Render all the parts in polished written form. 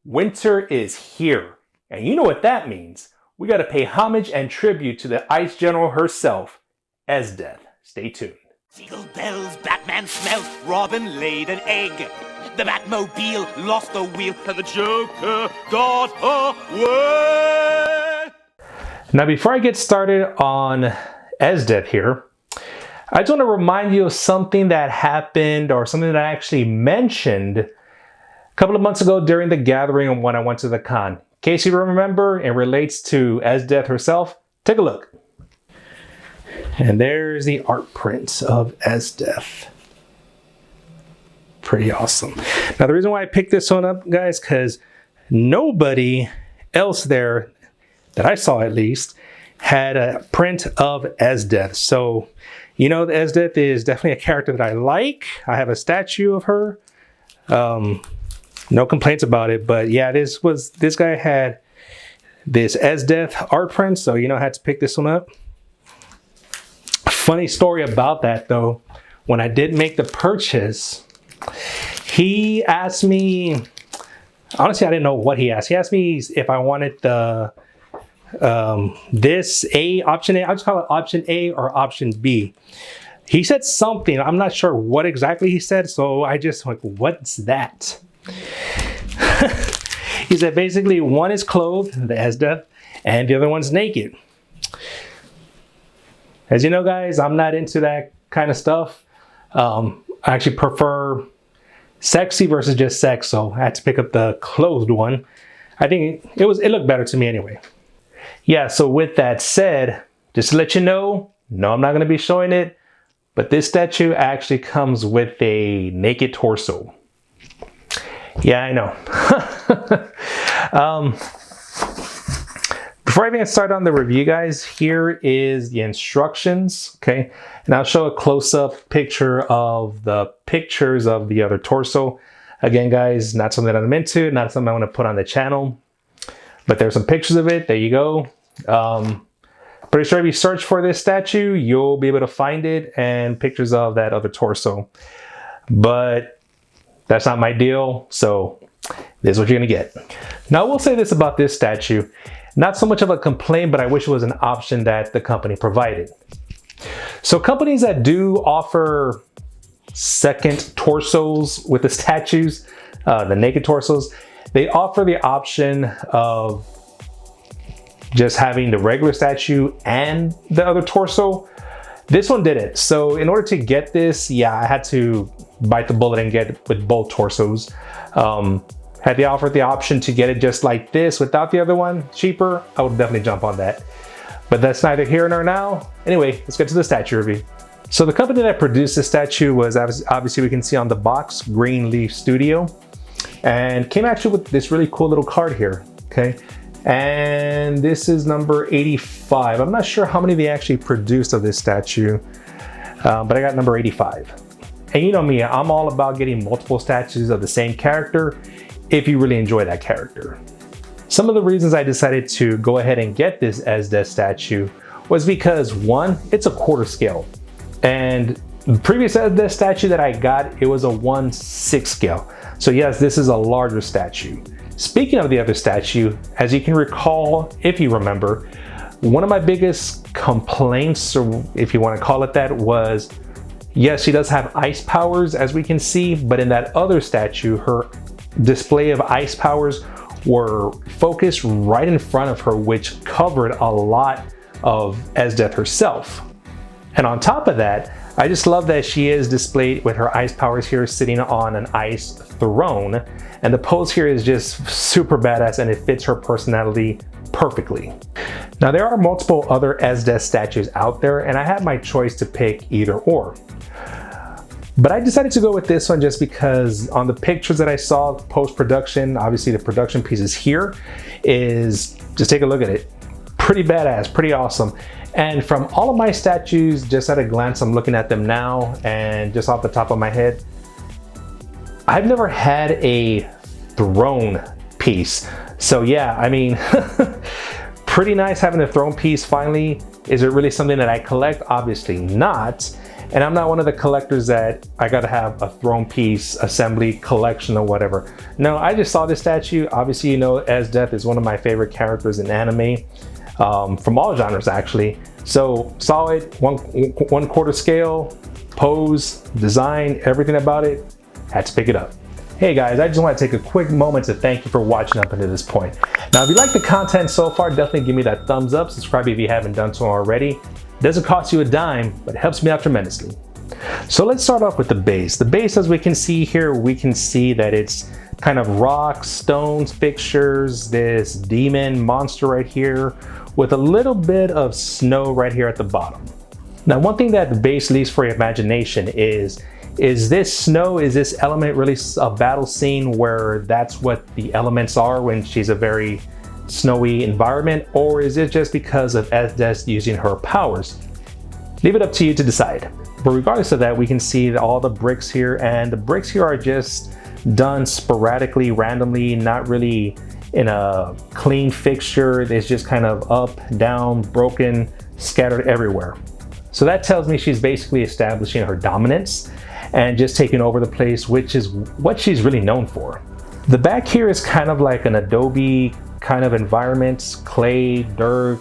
Winter is here, and you know what that means. We gotta pay homage and tribute to the Ice General herself, Esdeath. Stay tuned. Jingle bells, Batman smelt, Robin laid an egg. The Batmobile lost the wheel, and the Joker got away. Now, before I get started on Esdeath here, I just want to remind you of something that happened, or something that I actually mentioned a couple of months ago during the gathering when I went to the con. In case you remember, it relates to Esdeath herself. Take a look. And there's the art print of Esdeath. Pretty awesome. Now, the reason why I picked this one up, guys, because nobody else there, that I saw at least, had a print of Esdeath. So, you know, the Esdeath is definitely a character that I like. I have a statue of her. No complaints about it, but yeah, this guy had this Esdeath art print, so you know I had to pick this one up. Funny story about that though, when I did make the purchase, he asked me, honestly I didn't know what he asked. He asked me if I wanted the this option A, I'll just call it option A or option B. He said something, I'm not sure what exactly he said, so I just like, what's that? He said basically one is clothed, the Esdeath, and the other one's naked. As you know, guys, I'm not into that kind of stuff. I actually prefer sexy versus just sex, so I had to pick up the clothed one. I think it looked better to me anyway. Yeah, so with that said, just to let you know, no, I'm not going to be showing it, but this statue actually comes with a naked torso. Yeah, I know. Before I even start on the review, guys, here is the instructions, okay? And I'll show a close-up picture of the pictures of the other torso. Again, guys, not something that I'm into, not something I want to put on the channel, but there's some pictures of it. There you go. Pretty sure if you search for this statue, you'll be able to find it and pictures of that other torso. But that's not my deal, so this is what you're gonna get. Now, I will say this about this statue. Not so much of a complaint, but I wish it was an option that the company provided. So companies that do offer second torsos with the statues, the naked torsos, they offer the option of just having the regular statue and the other torso. This one didn't. So in order to get this, yeah, I had to bite the bullet and get it with both torsos. Had they offered the option to get it just like this without the other one, cheaper, I would definitely jump on that. But that's neither here nor now. Anyway, let's get to the statue review. So the company that produced this statue was, obviously we can see on the box, Greenleaf Studio, and came actually with this really cool little card here, okay? And this is number 85. I'm not sure how many they actually produced of this statue, but I got number 85. And you know me, I'm all about getting multiple statues of the same character if you really enjoy that character. Some of the reasons I decided to go ahead and get this Esdeath statue was because, one, it's a quarter scale. And the previous Esdeath statue that I got, it was a 1/6 scale. So yes, this is a larger statue. Speaking of the other statue, as you can recall, if you remember, one of my biggest complaints, or if you want to call it that, was, yes, she does have ice powers, as we can see, but in that other statue, her display of ice powers were focused right in front of her, which covered a lot of Esdeath herself. And on top of that, I just love that she is displayed with her ice powers here sitting on an ice throne. And the pose here is just super badass and it fits her personality perfectly. Now, there are multiple other Esdeath statues out there and I had my choice to pick either or. But I decided to go with this one just because on the pictures that I saw post-production, obviously the production pieces here is, just take a look at it. Pretty badass, pretty awesome. And from all of my statues, just at a glance, I'm looking at them now and just off the top of my head, I've never had a throne piece. So yeah, I mean, pretty nice having a throne piece finally. Is it really something that I collect? Obviously not. And I'm not one of the collectors that I gotta have a throne piece assembly collection or whatever. No, I just saw this statue. Obviously, you know, Esdeath is one of my favorite characters in anime, from all genres actually. So saw it, one quarter scale, pose, design, everything about it, had to pick it up. Hey guys, I just want to take a quick moment to thank you for watching up until this point. Now, if you like the content so far, definitely give me that thumbs up. Subscribe if you haven't done so already. It doesn't cost you a dime, but it helps me out tremendously. So let's start off with the base. The base, as we can see here, we can see that it's kind of rocks, stones, fixtures, this demon monster right here with a little bit of snow right here at the bottom. Now, one thing that the base leaves for your imagination is this snow, is this element really a battle scene where that's what the elements are when she's a very snowy environment, or is it just because of Esdeath using her powers? Leave it up to you to decide. But regardless of that, we can see all the bricks here, and the bricks here are just done sporadically, randomly, not really in a clean fixture. It's just kind of up, down, broken, scattered everywhere. So that tells me she's basically establishing her dominance and just taking over the place, which is what she's really known for. The back here is kind of like an adobe kind of environment, clay, dirt,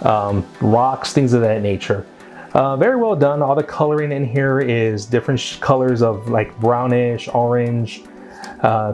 rocks, things of that nature. Very well done. All the coloring in here is different colors of like brownish, orange,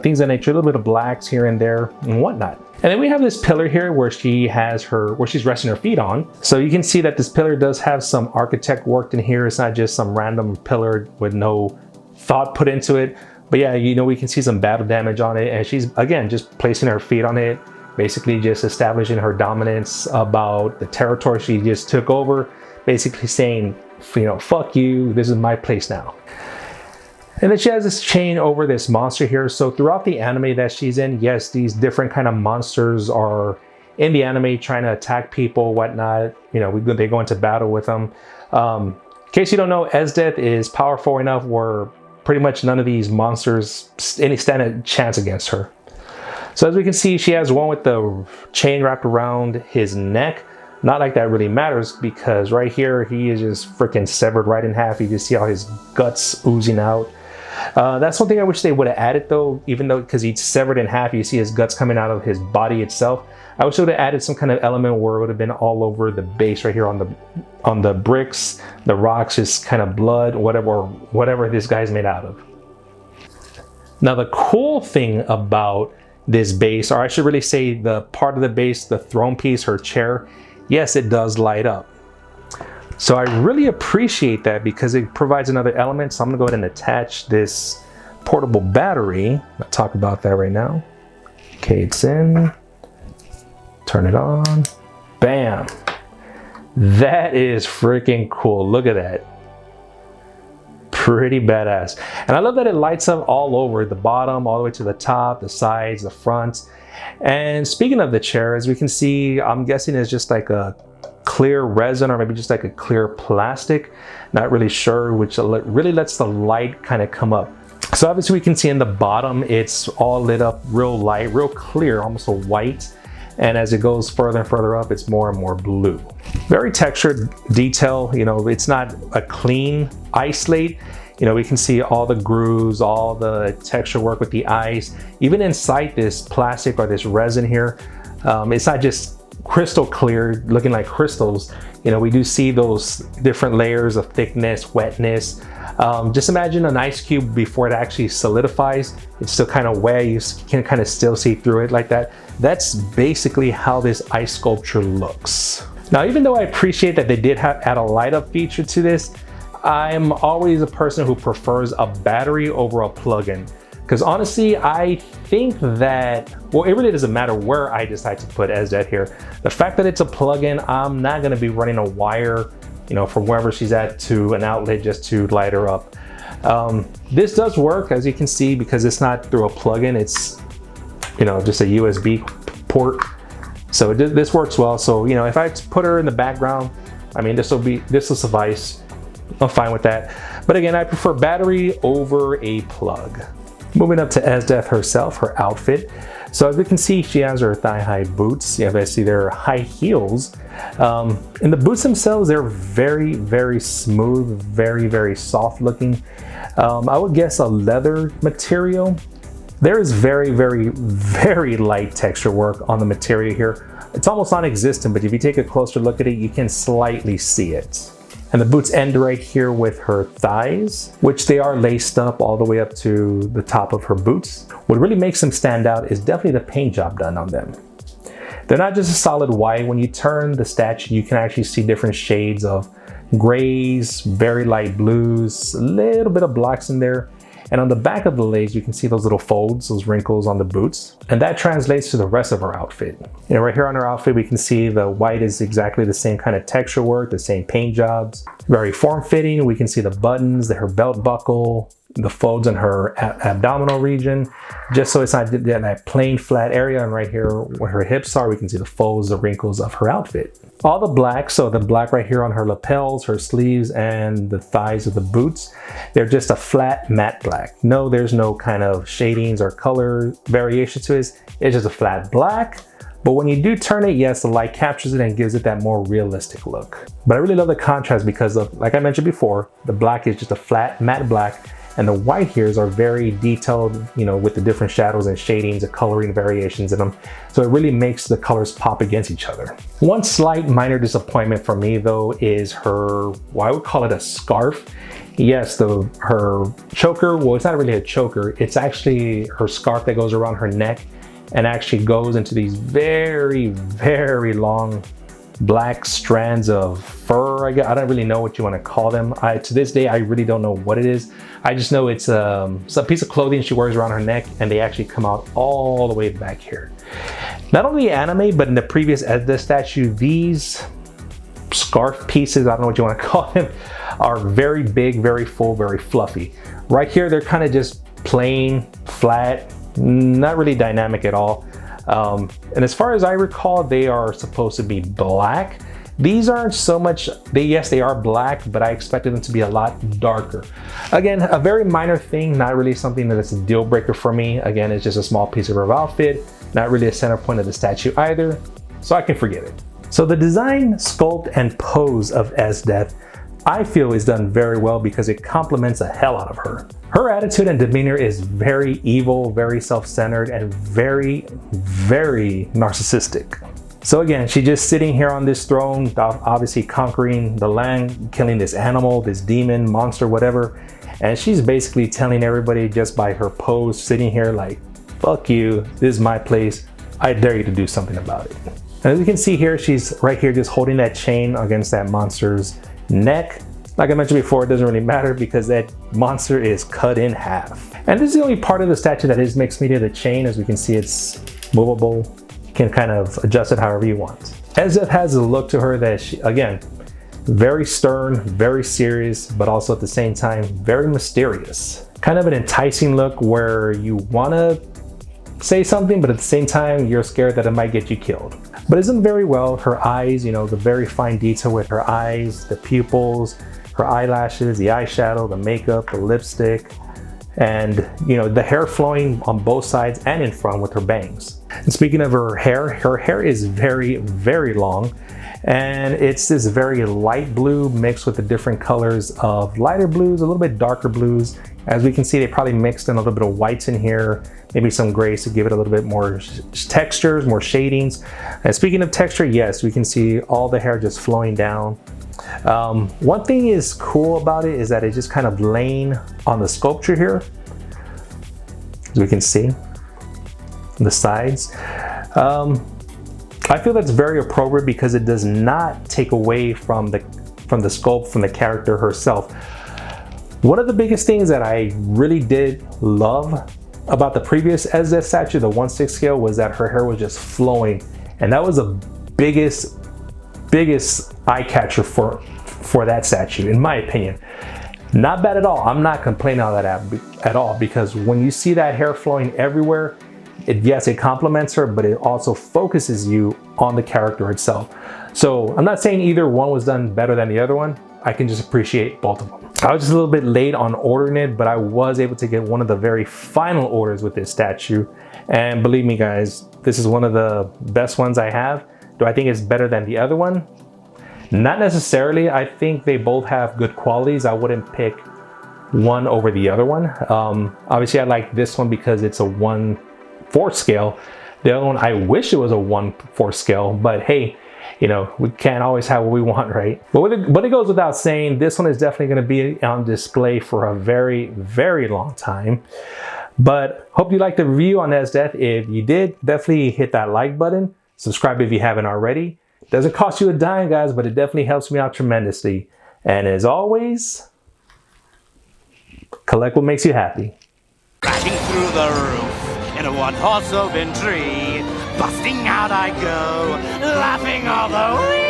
things of that nature, a little bit of blacks here and there and whatnot. And then we have this pillar here where she's resting her feet on. So you can see that this pillar does have some architect work in here. It's not just some random pillar with no thought put into it. But yeah, you know, we can see some battle damage on it. And she's, again, just placing her feet on it, basically just establishing her dominance about the territory she just took over, basically saying, you know, fuck you, this is my place now. And then she has this chain over this monster here. So throughout the anime that she's in, yes, these different kind of monsters are in the anime trying to attack people, whatnot. You know, they go into battle with them. In case you don't know, Esdeath is powerful enough where pretty much none of these monsters stand a chance against her. So as we can see, she has one with the chain wrapped around his neck. Not like that really matters, because right here, he is just freaking severed right in half. You can see all his guts oozing out. That's one thing I wish they would have added though, even though because he's severed in half, you see his guts coming out of his body itself. I wish they would have added some kind of element where it would have been all over the base right here on the bricks, the rocks, just kind of blood, whatever this guy's made out of. Now the cool thing about this base, or I should really say the part of the base, the throne piece, her chair, yes, it does light up. So I really appreciate that because it provides another element. So I'm gonna go ahead and attach this portable battery. I'll talk about that right now. Okay, it's in. Turn it on. Bam. That is freaking cool. Look at that. Pretty badass. And I love that it lights up all over the bottom, all the way to the top, the sides, the front. And speaking of the chair, as we can see, I'm guessing it's just like a clear resin or maybe just like a clear plastic, not really sure, which really lets the light kind of come up. So obviously we can see in the bottom it's all lit up real light, real clear, almost a white, and as it goes further and further up, it's more and more blue. Very textured detail. You know, it's not a clean ice slate. You know, we can see all the grooves, all the texture work with the ice. Even inside this plastic or this resin here, it's not just crystal clear, looking like crystals. You know, we do see those different layers of thickness, wetness. Just imagine an ice cube before it actually solidifies. It's still kind of wet. You can kind of still see through it like that. That's basically how this ice sculpture looks. Now, even though I appreciate that they did add a light up feature to this, I'm always a person who prefers a battery over a plug-in. Because honestly, I think that, well, it really doesn't matter where I decide to put Esdeath here. The fact that it's a plug-in, I'm not gonna be running a wire, you know, from wherever she's at to an outlet just to light her up. This does work, as you can see, because it's not through a plug-in, it's, you know, just a USB port. So this works well. So, you know, if I put her in the background, I mean, this will suffice. I'm fine with that. But again, I prefer battery over a plug. Moving up to Esdeath herself, her outfit. So as we can see, she has her thigh-high boots. Yeah, basically they're high heels. And the boots themselves, they're very, very smooth, very, very soft looking. I would guess a leather material. There is very, very, very light texture work on the material here. It's almost non-existent, but if you take a closer look at it, you can slightly see it. And the boots end right here with her thighs, which they are laced up all the way up to the top of her boots. What really makes them stand out is definitely the paint job done on them. They're not just a solid white. When you turn the statue, you can actually see different shades of grays, very light blues, a little bit of blacks in there. And on the back of the legs, you can see those little folds, those wrinkles on the boots. And that translates to the rest of her outfit. You know, right here on her outfit, we can see the white is exactly the same kind of texture work, the same paint jobs. Very form-fitting. We can see the buttons, her belt buckle, the folds in her abdominal region, just so it's not that plain flat area. And right here where her hips are, we can see the folds, the wrinkles of her outfit. All the black, so the black right here on her lapels, her sleeves, and the thighs of the boots, they're just a flat matte black. No, there's no kind of shadings or color variation to it. It's just a flat black. But when you do turn it, yes, the light captures it and gives it that more realistic look. But I really love the contrast because of, like I mentioned before, the black is just a flat matte black. And the white hairs are very detailed, you know, with the different shadows and shadings, the coloring variations in them. So it really makes the colors pop against each other. One slight minor disappointment for me though is her, well, I would call it a scarf. Yes, her choker, well, it's not really a choker. It's actually her scarf that goes around her neck and actually goes into these very, very long black strands of fur. I don't really know what you want to call them. To this day, I really don't know what it is. I just know it's a piece of clothing she wears around her neck, and they actually come out all the way back here. Not only anime, but in the previous Esdeath statue, these scarf pieces, I don't know what you want to call them, are very big, very full, very fluffy. Right here, they're kind of just plain, flat, not really dynamic at all. And as far as I recall, they are supposed to be black. These aren't so much, yes, they are black, but I expected them to be a lot darker. Again, a very minor thing, not really something that is a deal breaker for me. Again, it's just a small piece of her outfit, not really a center point of the statue either, so I can forget it. So the design, sculpt, and pose of Esdeath, I feel is done very well because it complements the hell out of her. Her attitude and demeanor is very evil, very self-centered, and very, very narcissistic. So again, she's just sitting here on this throne, obviously conquering the land, killing this animal, this demon, monster, whatever. And she's basically telling everybody just by her pose, sitting here like, fuck you, this is my place, I dare you to do something about it. And as you can see here, she's right here just holding that chain against that monster's neck. Like I mentioned before, it doesn't really matter because that monster is cut in half. And this is the only part of the statue that is mixed media, the chain. As we can see, it's movable. You can kind of adjust it however you want. Esdeath has a look to her that she, again, very stern, very serious, but also at the same time, very mysterious. Kind of an enticing look where you want to say something, but at the same time, you're scared that it might get you killed. But it's done very well. Her eyes, you know, the very fine detail with her eyes, the pupils, her eyelashes, the eyeshadow, the makeup, the lipstick, and, you know, the hair flowing on both sides and in front with her bangs. And speaking of her hair is very, very long. And it's this very light blue mixed with the different colors of lighter blues, a little bit darker blues. As we can see, they probably mixed in a little bit of whites in here, maybe some grays to give it a little bit more textures, more shadings. And speaking of texture, yes, we can see all the hair just flowing down. One thing is cool about it is that it's just kind of laying on the sculpture here, as we can see, the sides. I feel that's very appropriate because it does not take away from the sculpt, from the character herself. One of the biggest things that I really did love about the previous Esdeath statue, the 1/6 scale, was that her hair was just flowing, and that was the biggest eye catcher for that statue, in my opinion. Not bad at all. I'm not complaining on that at all, because when you see that hair flowing everywhere, yes, it complements her, but it also focuses you on the character itself. So I'm not saying either one was done better than the other one. I can just appreciate both of them. I was just a little bit late on ordering it, but I was able to get one of the very final orders with this statue. And believe me guys, this is one of the best ones I have. Do I think it's better than the other one? Not necessarily. I think they both have good qualities. I wouldn't pick one over the other one. Obviously I like this one because it's a 1/4 scale. The other one, I wish it was a 1/4 scale, but hey, you know, we can't always have what we want, right? But it goes without saying, this one is definitely going to be on display for a very, very long time. But hope you liked the review on Esdeath. If you did, definitely hit that like button. Subscribe if you haven't already. Doesn't cost you a dime, guys, but it definitely helps me out tremendously. And as always, collect what makes you happy. Crashing through the roof in a one-horse open tree. Busting out I go, laughing all the way.